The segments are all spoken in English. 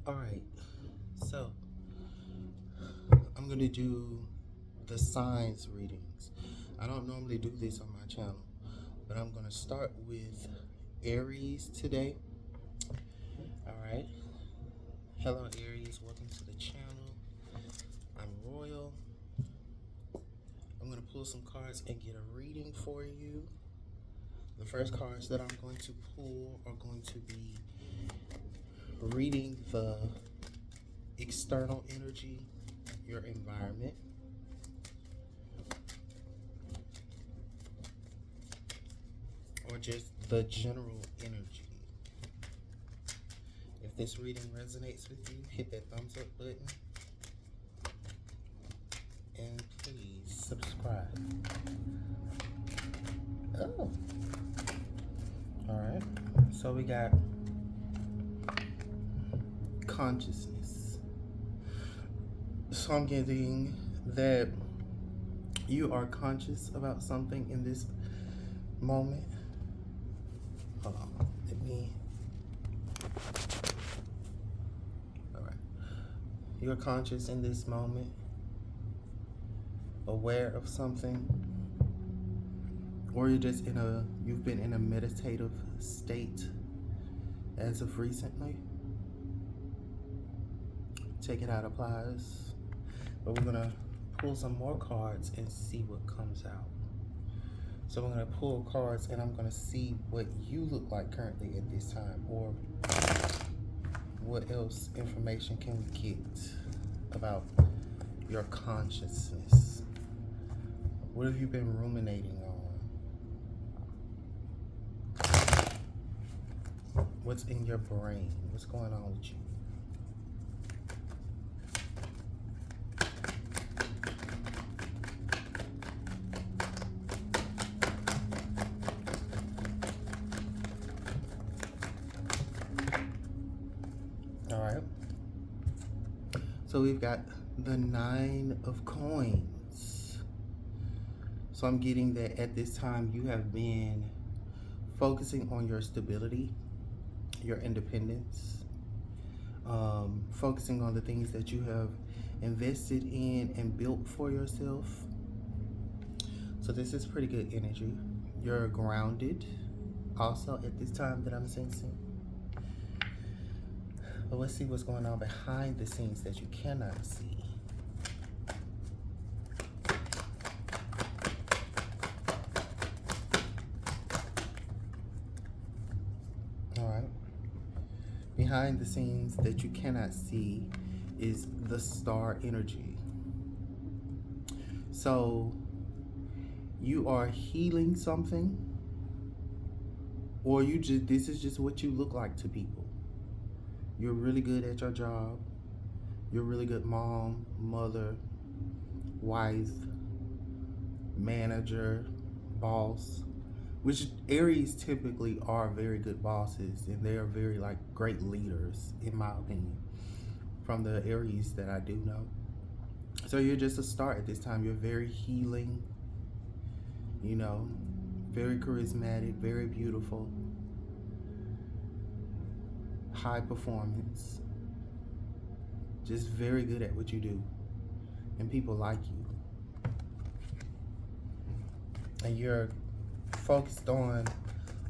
All right, so I'm going to do the signs readings. I don't normally do this on my channel, but I'm going to start with Aries today. All right. Hello, Aries. Welcome to the channel. I'm Royal. I'm going to pull some cards and get a reading for you. The first cards that I'm going to pull are going to be reading the external energy, your environment. Or just the general energy. If this reading resonates with you, hit that thumbs up button. And please subscribe. Oh. Alright. So we got consciousness. So I'm getting that you are conscious about something in this moment. Hold on. Let me. Alright. You're conscious in this moment, aware of something, or you've been in a meditative state as of recently. Take it out applies. But we're gonna pull some more cards and see what comes out. So we're gonna pull cards and I'm gonna see what you look like currently at this time, or what else information can we get about your consciousness. What have you been ruminating on? What's in your brain? What's going on with you? All right. So we've got the 9 of coins. So I'm getting that at this time you have been focusing on your stability, your independence, focusing on the things that you have invested in and built for yourself. So this is pretty good energy. You're grounded also at this time that I'm sensing. But let's see what's going on behind the scenes that you cannot see. All right. Behind the scenes that you cannot see is the star energy. So you are healing something, or this is just what you look like to people. You're really good at your job. You're a really good mom, mother, wife, manager, boss, which Aries typically are very good bosses, and they are very great leaders, in my opinion, from the Aries that I do know. So you're just a star at this time. You're very healing, very charismatic, very beautiful, high performance, just very good at what you do, and people like you. And you're focused on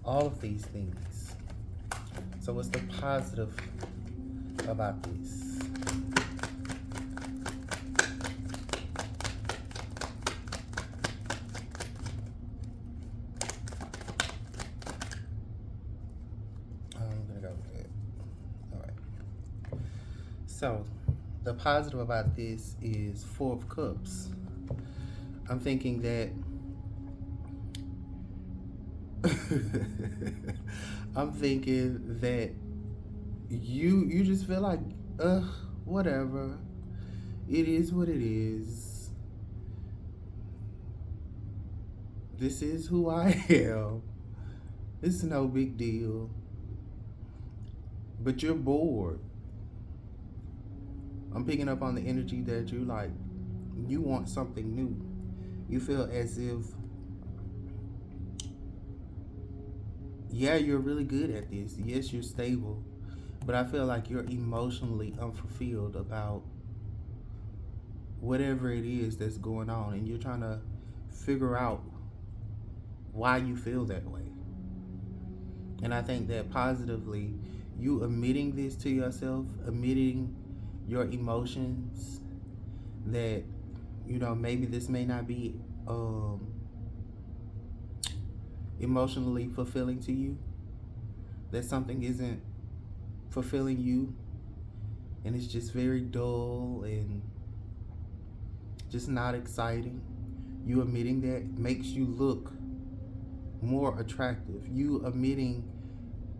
all of these things. So what's the positive about this? I'm gonna go with that. All right. So the positive about this is 4 of Cups. I'm thinking that I'm thinking that you just feel like, whatever. It is what it is. This is who I am. It's no big deal. But you're bored. I'm picking up on the energy that you want something new. You feel as if, yeah, you're really good at this. Yes, you're stable. but I feel like you're emotionally unfulfilled about whatever it is that's going on, and you're trying to figure out why you feel that way. And I think that positively, you admitting this to yourself, admitting your emotions, that maybe this may not be emotionally fulfilling to you, that something isn't fulfilling you, and it's just very dull and just not exciting. You admitting that makes you look more attractive. You admitting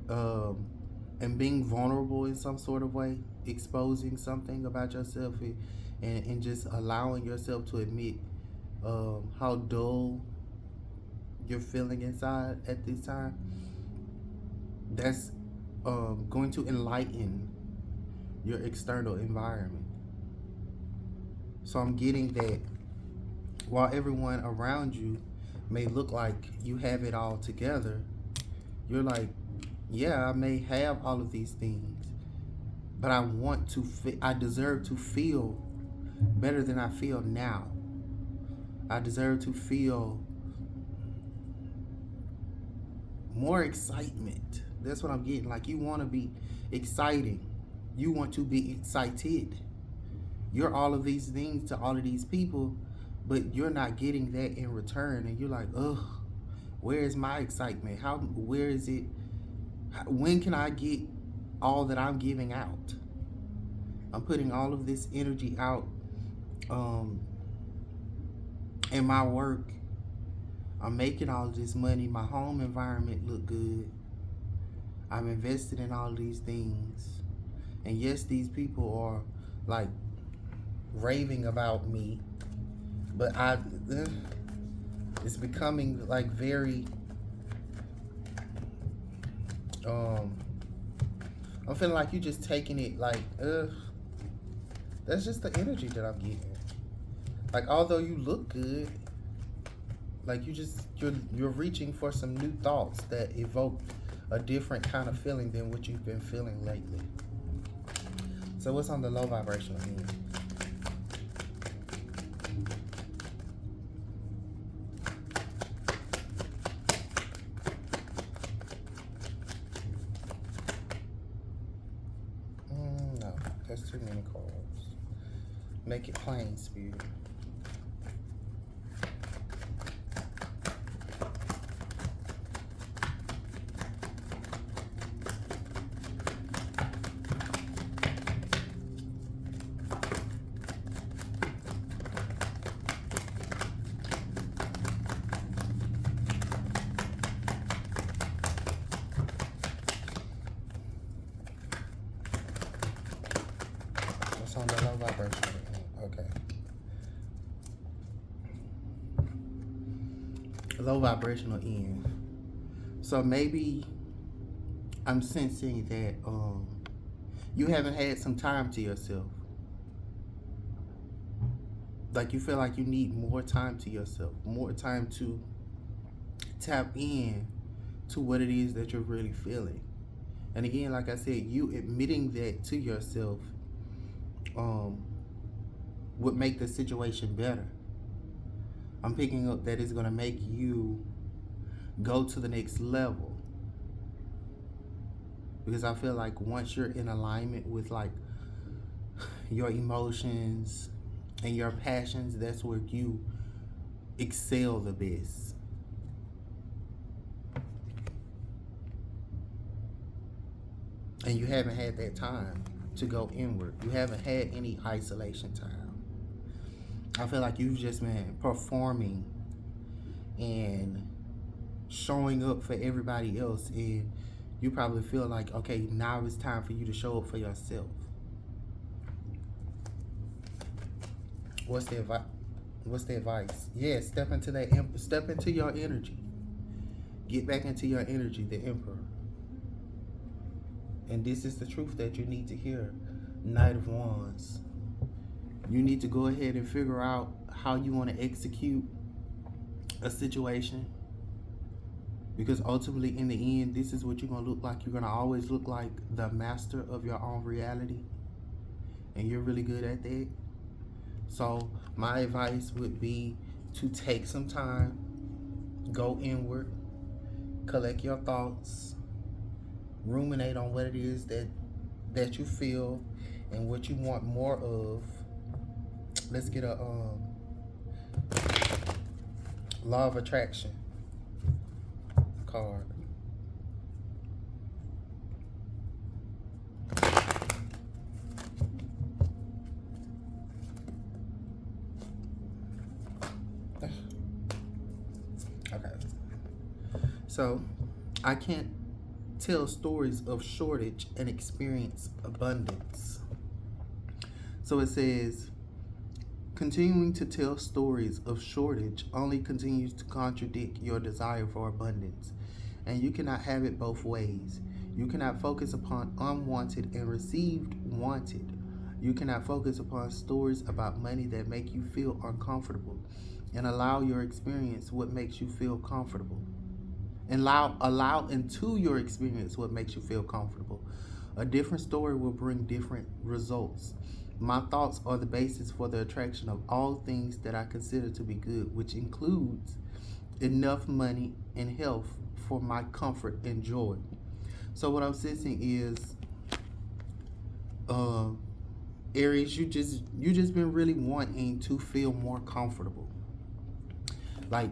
and being vulnerable in some sort of way, exposing something about yourself, and just allowing yourself to admit how dull you're feeling inside at this time, that's going to enlighten your external environment. So I'm getting that while everyone around you may look like you have it all together, you're like, yeah, I may have all of these things, but I deserve to feel better than I feel now. I deserve to feel more excitement. That's what I'm getting. Like, you want to be exciting. You want to be excited. You're all of these things to all of these people, but you're not getting that in return. And you're like, ugh, where is my excitement? Where is it? When can I get all that I'm giving out? I'm putting all of this energy out in my work. I'm making all of this money. My home environment look good. I'm invested in all of these things. And yes, these people are like raving about me, but it's becoming like very I'm feeling like you just taking it like that's just the energy that I'm getting. Like, although you look good, like you're reaching for some new thoughts that evoke a different kind of feeling than what you've been feeling lately. So what's on the low vibrational end? No, that's too many cards. Make it plain, Spirit. On the low vibration. Okay. Low vibrational end. So maybe I'm sensing that you haven't had some time to yourself. Like, you feel like you need more time to yourself, more time to tap in to what it is that you're really feeling. And again, like I said, you admitting that to yourself would make the situation better. I'm picking up that it's going to make you go to the next level, because I feel like once you're in alignment with like your emotions and your passions, that's where you excel the best. And you haven't had that time to go inward. You haven't had any isolation time. I feel like you've just been performing and showing up for everybody else, and you probably feel like, okay, now it's time for you to show up for yourself. What's the advice? Yeah, step into your energy. Get back into your energy, the Emperor. And this is the truth that you need to hear, Knight of Wands. You need to go ahead and figure out how you want to execute a situation. Because ultimately, in the end, this is what you're going to look like. You're going to always look like the master of your own reality. And you're really good at that. So my advice would be to take some time, go inward, collect your thoughts, ruminate on what it is that you feel and what you want more of. Let's get a law of attraction card. Okay. So, I can't tell stories of shortage and experience abundance. So it says, continuing to tell stories of shortage only continues to contradict your desire for abundance, and you cannot have it both ways. You cannot focus upon unwanted and received wanted. You cannot focus upon stories about money that make you feel uncomfortable and allow your experience what makes you feel comfortable. And allow into your experience what makes you feel comfortable. A different story will bring different results. My thoughts are the basis for the attraction of all things that I consider to be good, which includes enough money and health for my comfort and joy. So what I'm sensing is, Aries, you just been really wanting to feel more comfortable. Like,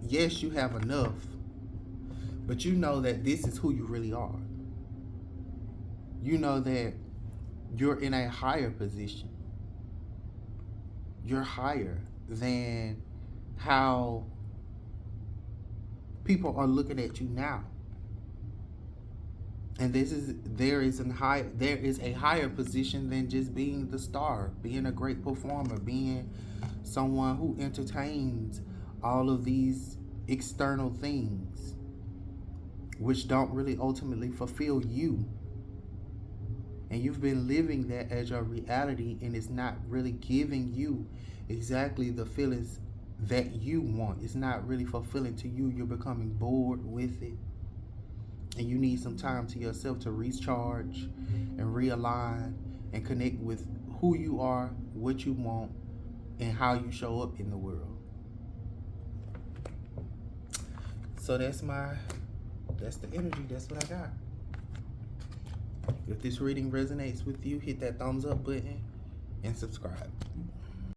yes, you have enough, but you know that this is who you really are. You know that you're in a higher position. You're higher than how people are looking at you now. And there is a higher position than just being the star, being a great performer, being someone who entertains all of these external things, which don't really ultimately fulfill you. And you've been living that as your reality, and it's not really giving you exactly the feelings that you want. It's not really fulfilling to you. You're becoming bored with it. And you need some time to yourself to recharge and realign and connect with who you are, what you want, and how you show up in the world. So that's the energy. That's what I got. If this reading resonates with you, hit that thumbs up button and subscribe.